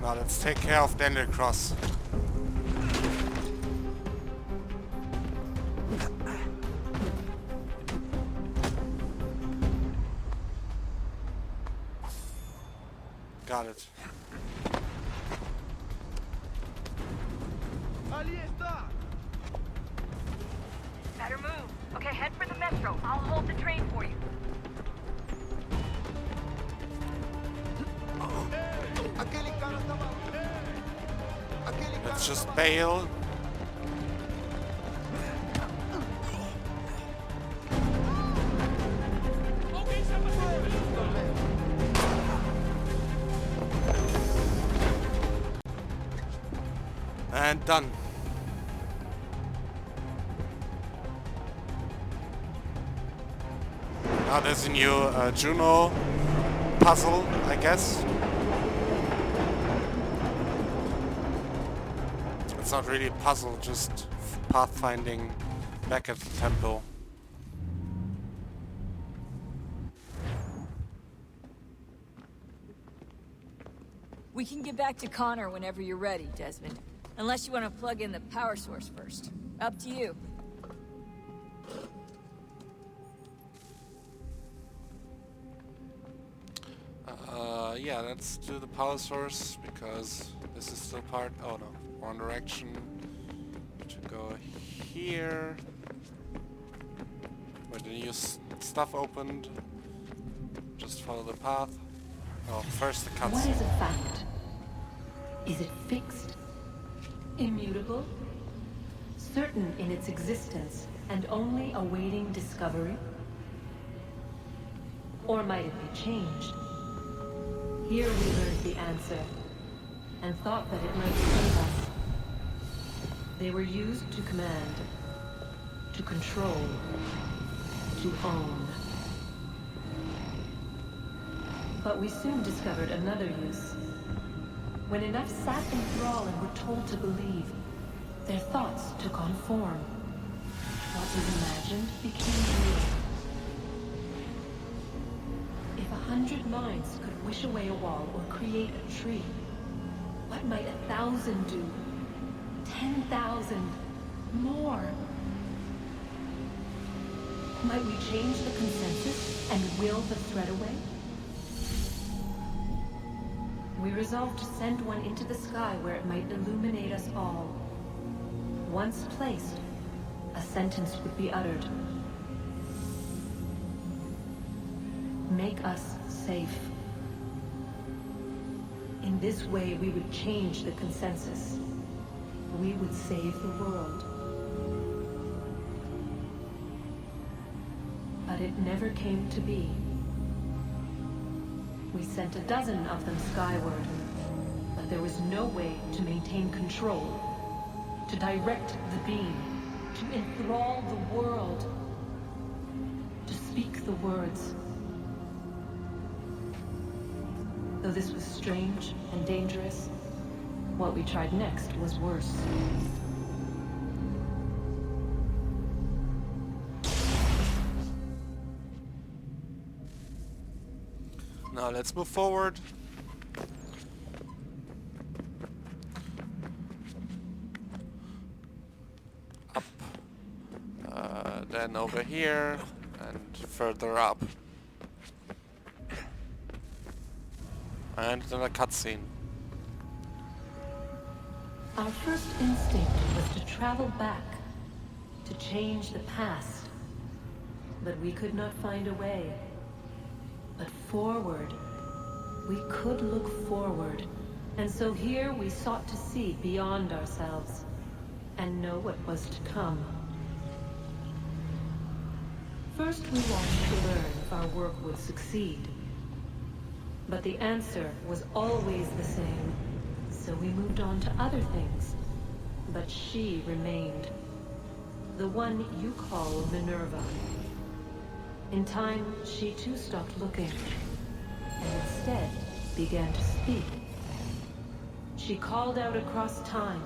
Now let's take care of Daniel Cross. Got it. Ali está. Better move. Okay, head for the metro. I'll hold the train for you. Aquele cara tá maluco. Aquele cara. Let's just bail. And done. Now there's a new Juno puzzle, I guess. It's not really a puzzle, just pathfinding back at the temple. We can get back to Connor whenever you're ready, Desmond. Unless you want to plug in the power source first. Up to you. Yeah, let's do the power source because this is still part. Oh no, wrong direction. To go here. Where the new stuff opened. Just follow the path. Oh, first the cutscene. What is a fact? Is it fixed? Immutable? Certain in its existence and only awaiting discovery? Or might it be changed? Here we learned the answer, and thought that it might save us. They were used to command, to control, to own. But we soon discovered another use. When enough sat in thrall and were told to believe, their thoughts took on form. What was imagined became real. If 100 minds could wish away a wall or create a tree, what might 1,000 do? 10,000? More? Might we change the consensus and will the threat away? We resolved to send one into the sky where it might illuminate us all. Once placed, a sentence would be uttered. Make us safe. In this way, we would change the consensus. We would save the world. But it never came to be. We sent a dozen of them skyward, but there was no way to maintain control, to direct the beam, to enthrall the world, to speak the words. Though this was strange and dangerous, what we tried next was worse. Now let's move forward. Up. Then over here and further up. And then a cutscene. Our first instinct was to travel back, to change the past. But we could not find a way. But forward, we could look forward. And so here we sought to see beyond ourselves and know what was to come. First we wanted to learn if our work would succeed. But the answer was always the same. So we moved on to other things. But she remained. The one you call Minerva. In time, she too stopped looking, and instead began to speak. She called out across time,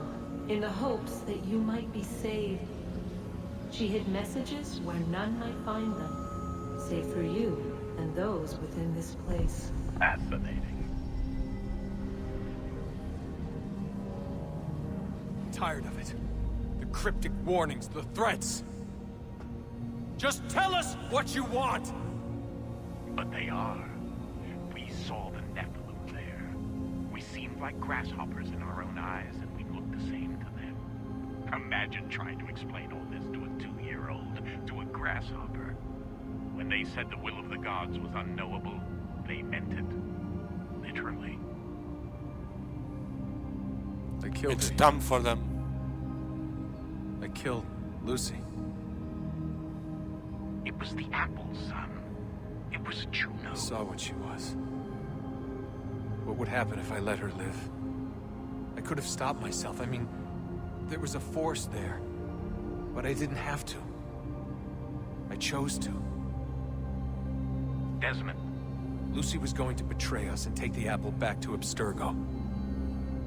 in the hopes that you might be saved. She hid messages where none might find them, save for you and those within this place. Fascinating. Tired of it. The cryptic warnings, the threats. Just tell us what you want! But they are. We saw the Nephilim there. We seemed like grasshoppers in our own eyes, and we looked the same to them. Imagine trying to explain all this to a 2-year-old, to a grasshopper. When they said the will of the gods was unknowable, they meant it. Literally. I killed It's her. dumb for them. I killed Lucy. It was the apple, son. It was Juno. I saw what she was. What would happen if I let her live? I could have stopped myself. I mean, there was a force there. But I didn't have to. I chose to. Desmond. Lucy was going to betray us and take the apple back to Abstergo.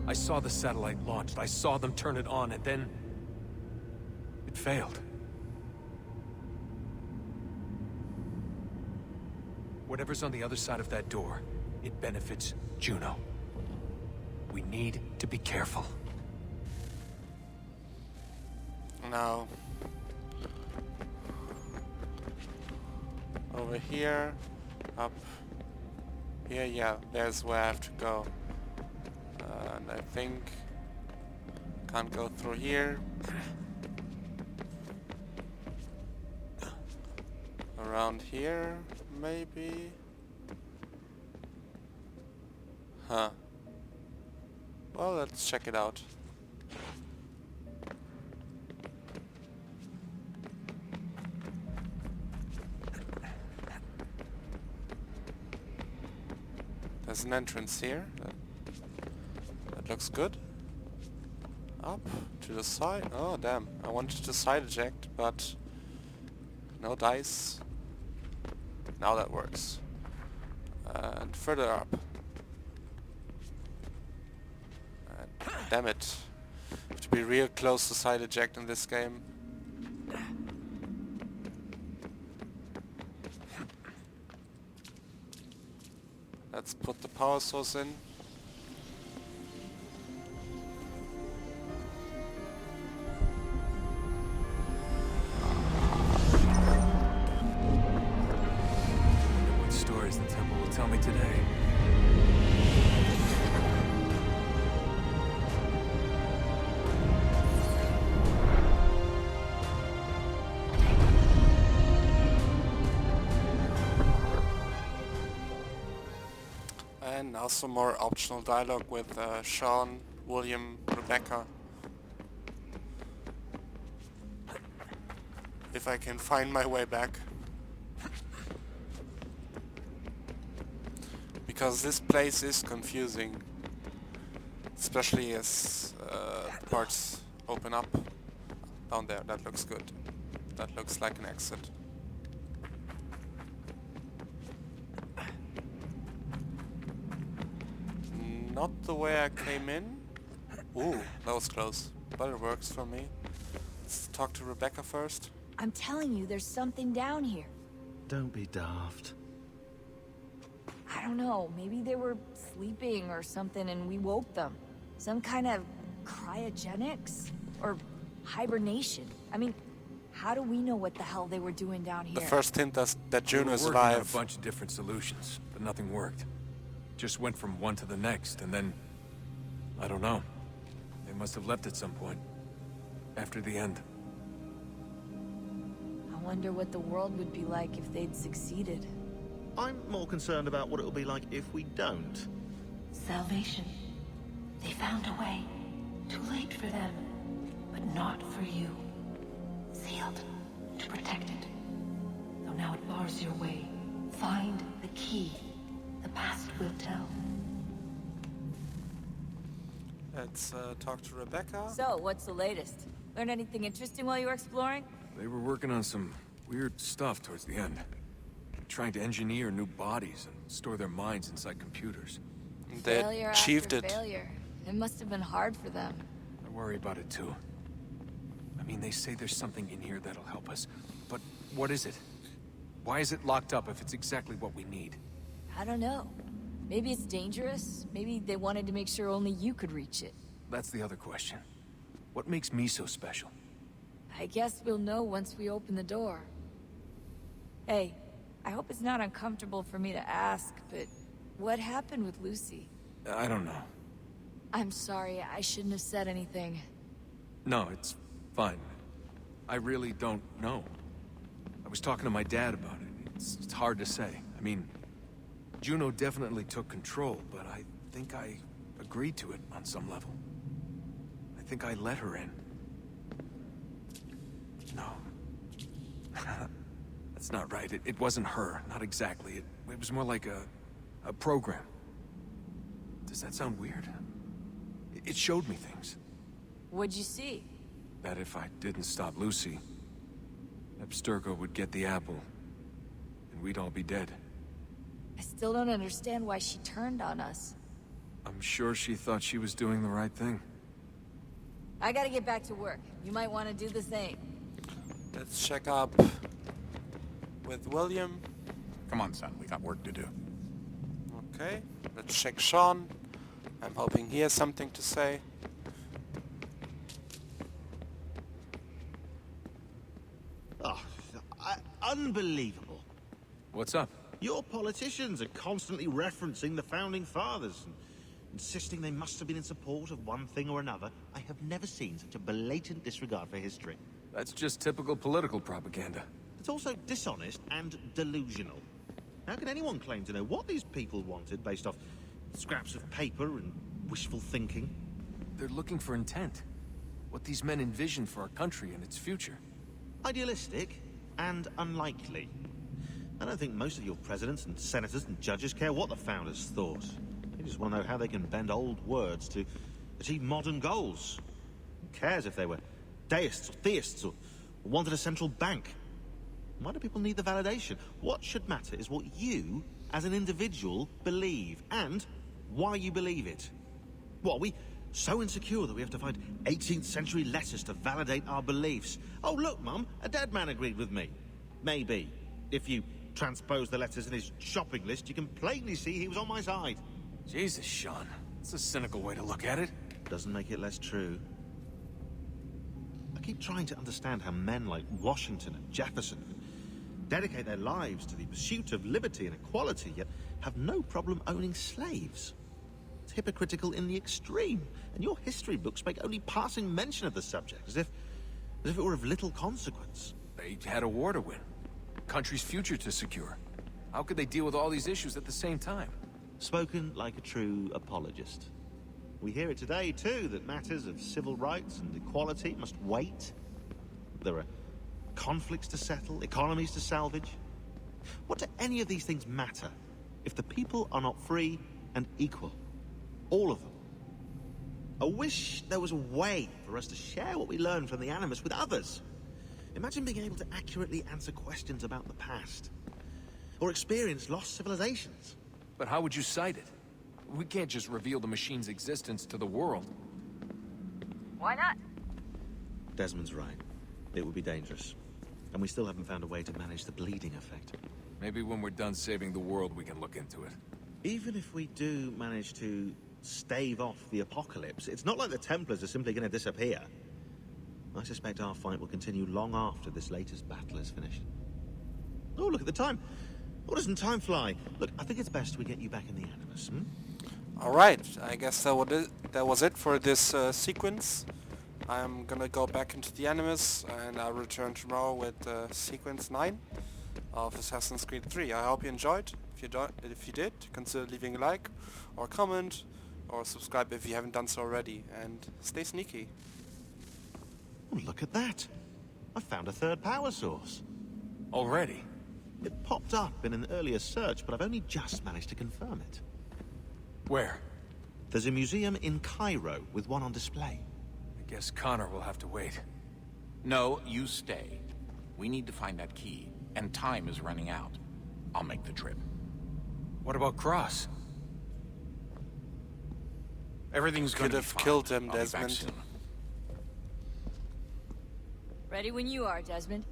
I saw the satellite launched. I saw them turn it on, and then... it failed. Whatever's on the other side of that door, it benefits Juno. We need to be careful. Now, over here, up here? Yeah, there's where I have to go. And I think... can't go through here. Around here, maybe? Huh. Well, let's check it out. There's an entrance here. That looks good. Up to the side. Oh damn! I wanted to side eject, but no dice. Now that works. And further up. Damn it! Have to be real close to side eject in this game. Let's put the power source in. What stories the temple will tell me today. And now some more optional dialogue with Sean, William, Rebecca. If I can find my way back. Because this place is confusing. Especially as parts open up. Down there, that looks good. That looks like an exit. Not the way I came in. Ooh, that was close. But it works for me. Let's talk to Rebecca first. I'm telling you, there's something down here. Don't be daft. I don't know, maybe they were sleeping or something and we woke them. Some kind of cryogenics? Or hibernation? I mean, how do we know what the hell they were doing down here? The first hint that Juno is We were working on alive. a bunch of different solutions, but nothing worked. Just went from one to the next, and then... I don't know. They must have left at some point. After the end. I wonder what the world would be like if they'd succeeded. I'm more concerned about what it'll be like if we don't. Salvation. They found a way. Too late for them, but not for you. Sealed to protect it. Though now it bars your way. Find the key. The past will tell. Let's talk to Rebecca. So, what's the latest? Learn anything interesting while you were exploring? They were working on some weird stuff towards the end. Trying to engineer new bodies and store their minds inside computers. They Failure achieved after it. failure. It must have been hard for them. I worry about it too. I mean, they say there's something in here that'll help us. But what is it? Why is it locked up if it's exactly what we need? I don't know. Maybe it's dangerous. Maybe they wanted to make sure only you could reach it. That's the other question. What makes me so special? I guess we'll know once we open the door. Hey, I hope it's not uncomfortable for me to ask, but what happened with Lucy? I don't know. I'm sorry, I shouldn't have said anything. No, it's fine. I really don't know. I was talking to my dad about it. It's hard to say. I mean, Juno definitely took control, but I think I agreed to it on some level. I think I let her in. No. That's not right. It wasn't her. Not exactly. It was more like a program. Does that sound weird? It showed me things. What'd you see? That if I didn't stop Lucy, Abstergo would get the apple, and we'd all be dead. I still don't understand why she turned on us. I'm sure she thought she was doing the right thing. I gotta get back to work. You might want to do the same. Let's check up with William. Come on, son. We got work to do. Okay. Let's check Sean. I'm hoping he has something to say. Oh, unbelievable. What's up? Your politicians are constantly referencing the Founding Fathers and insisting they must have been in support of one thing or another. I have never seen such a blatant disregard for history. That's just typical political propaganda. It's also dishonest and delusional. How can anyone claim to know what these people wanted based off scraps of paper and wishful thinking? They're looking for intent. What these men envision for our country and its future. Idealistic and unlikely. I don't think most of your presidents and senators and judges care what the founders thought. They just want to know how they can bend old words to achieve modern goals. Who cares if they were deists or theists or wanted a central bank? Why do people need the validation? What should matter is what you, as an individual, believe, and why you believe it. What, are we so insecure that we have to find 18th century letters to validate our beliefs? Oh, look, Mum, a dead man agreed with me. Maybe. If you transpose the letters in his shopping list, you can plainly see he was on my side. Jesus, Sean. That's a cynical way to look at it. Doesn't make it less true. I keep trying to understand how men like Washington and Jefferson dedicate their lives to the pursuit of liberty and equality, yet have no problem owning slaves. It's hypocritical in the extreme, and your history books make only passing mention of the subject, as if it were of little consequence. They had a war to win. Country's future to secure. How could they deal with all these issues at the same time? Spoken like a true apologist. We hear it today, too, that matters of civil rights and equality must wait. There are conflicts to settle, economies to salvage. What do any of these things matter if the people are not free and equal? All of them. I wish there was a way for us to share what we learn from the Animus with others. Imagine being able to accurately answer questions about the past, or experience lost civilizations. But how would you cite it? We can't just reveal the machine's existence to the world. Why not? Desmond's right. It would be dangerous. And we still haven't found a way to manage the bleeding effect. Maybe when we're done saving the world, we can look into it. Even if we do manage to stave off the apocalypse, it's not like the Templars are simply going to disappear. I suspect our fight will continue long after this latest battle is finished. Oh, look at the time. Oh, doesn't time fly? Look, I think it's best we get you back in the Animus, Alright, I guess that was it for this sequence. I'm gonna go back into the Animus and I'll return tomorrow with sequence 9 of Assassin's Creed 3. I hope you enjoyed. If you did, consider leaving a like or comment or subscribe if you haven't done so already, and stay sneaky. Oh, look at that. I found a third power source. Already? It popped up in an earlier search, but I've only just managed to confirm it. Where? There's a museum in Cairo with one on display. I guess Connor will have to wait. No, you stay. We need to find that key, and time is running out. I'll make the trip. What about Cross? Everything's gonna Could be have fine. killed him, I'll be back Desmond. soon. Ready when you are, Desmond.